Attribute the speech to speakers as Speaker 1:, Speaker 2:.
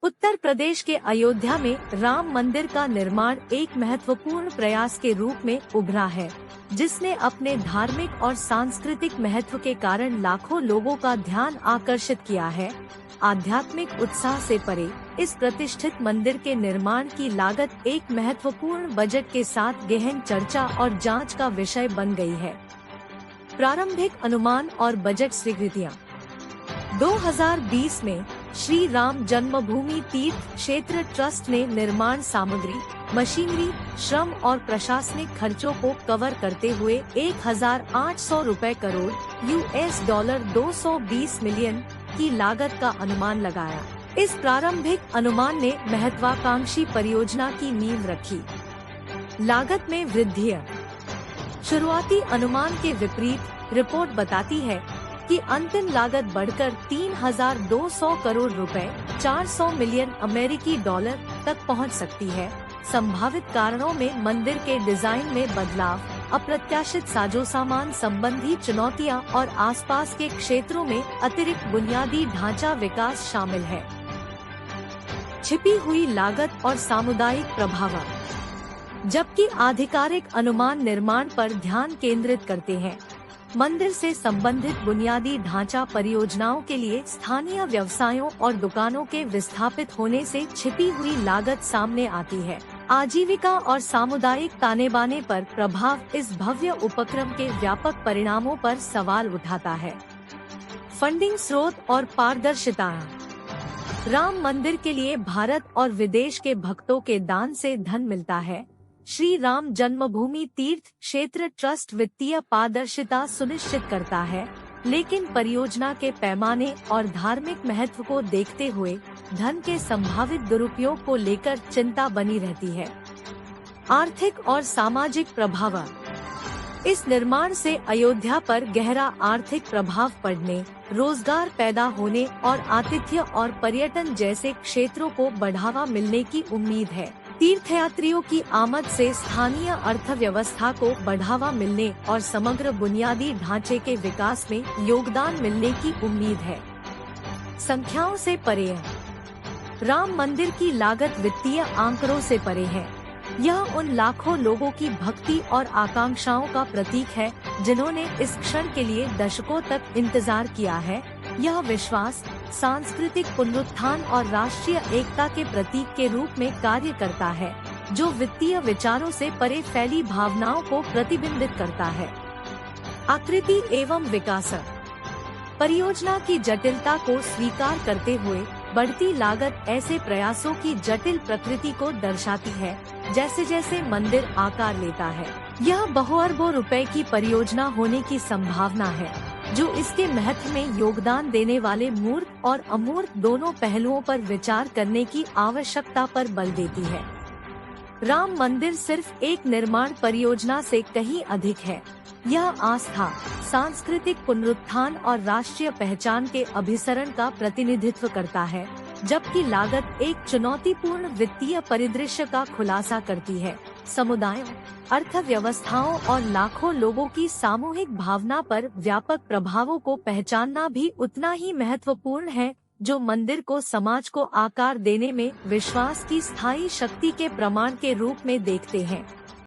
Speaker 1: उत्तर प्रदेश के अयोध्या में राम मंदिर का निर्माण एक महत्वपूर्ण प्रयास के रूप में उभरा है, जिसने अपने धार्मिक और सांस्कृतिक महत्व के कारण लाखों लोगों का ध्यान आकर्षित किया है। आध्यात्मिक उत्साह से परे इस प्रतिष्ठित मंदिर के निर्माण की लागत एक महत्वपूर्ण बजट के साथ गहन चर्चा और जांच का विषय बन गई है। प्रारंभिक अनुमान और बजट स्वीकृतियाँ। 2020 में श्री राम जन्मभूमि तीर्थ क्षेत्र ट्रस्ट ने निर्माण सामग्री, मशीनरी, श्रम और प्रशासनिक खर्चों को कवर करते हुए 1,800 रुपए करोड़ $, 220 मिलियन की लागत का अनुमान लगाया। इस प्रारंभिक अनुमान ने महत्वाकांक्षी परियोजना की नींव रखी। लागत में वृद्धि। शुरुआती अनुमान के विपरीत रिपोर्ट बताती है कि अंतिम लागत बढ़कर 3,200 करोड़ रुपए, 400 मिलियन अमेरिकी डॉलर तक पहुंच सकती है। संभावित कारणों में मंदिर के डिजाइन में बदलाव, अप्रत्याशित साजोसामान संबंधी चुनौतियां और आसपास के क्षेत्रों में अतिरिक्त बुनियादी ढांचा विकास शामिल है। छिपी हुई लागत और सामुदायिक प्रभाव। जबकि आधिकारिक अनुमान निर्माण पर ध्यान केंद्रित करते हैं, मंदिर से संबंधित बुनियादी ढांचा परियोजनाओं के लिए स्थानीय व्यवसायों और दुकानों के विस्थापित होने से छिपी हुई लागत सामने आती है। आजीविका और सामुदायिक ताने बाने पर प्रभाव इस भव्य उपक्रम के व्यापक परिणामों पर सवाल उठाता है। फंडिंग स्रोत और पारदर्शिता। राम मंदिर के लिए भारत और विदेश के भक्तों के दान से धन मिलता है। श्री राम जन्मभूमि तीर्थ क्षेत्र ट्रस्ट वित्तीय पारदर्शिता सुनिश्चित करता है, लेकिन परियोजना के पैमाने और धार्मिक महत्व को देखते हुए धन के संभावित दुरुपयोग को लेकर चिंता बनी रहती है। आर्थिक और सामाजिक प्रभाव। इस निर्माण से अयोध्या पर गहरा आर्थिक प्रभाव पड़ने, रोजगार पैदा होने और आतिथ्य और पर्यटन जैसे क्षेत्रों को बढ़ावा मिलने की उम्मीद है। तीर्थयात्रियों की आमद से स्थानीय अर्थव्यवस्था को बढ़ावा मिलने और समग्र बुनियादी ढांचे के विकास में योगदान मिलने की उम्मीद है। संख्याओं से परे। राम मंदिर की लागत वित्तीय आंकड़ों से परे है। यह उन लाखों लोगों की भक्ति और आकांक्षाओं का प्रतीक है जिन्होंने इस क्षण के लिए दशकों तक इंतजार किया है। यह विश्वास, सांस्कृतिक पुनरुत्थान और राष्ट्रीय एकता के प्रतीक के रूप में कार्य करता है, जो वित्तीय विचारों से परे फैली भावनाओं को प्रतिबिंबित करता है। आकृति एवं विकास। परियोजना की जटिलता को स्वीकार करते हुए बढ़ती लागत ऐसे प्रयासों की जटिल प्रकृति को दर्शाती है। जैसे जैसे मंदिर आकार लेता है, यह बहुअरबों रुपए की परियोजना होने की संभावना है, जो इसके महत्व में योगदान देने वाले मूर्त और अमूर्त दोनों पहलुओं पर विचार करने की आवश्यकता पर बल देती है। राम मंदिर सिर्फ एक निर्माण परियोजना से कहीं अधिक है। यह आस्था, सांस्कृतिक पुनरुत्थान और राष्ट्रीय पहचान के अभिसरण का प्रतिनिधित्व करता है, जबकि लागत एक चुनौतीपूर्ण वित्तीय परिदृश्य का खुलासा करती है। समुदायों, अर्थव्यवस्थाओं और लाखों लोगों की सामूहिक भावना पर व्यापक प्रभावों को पहचानना भी उतना ही महत्वपूर्ण है, जो मंदिर को समाज को आकार देने में विश्वास की स्थायी शक्ति के प्रमाण के रूप में देखते हैं।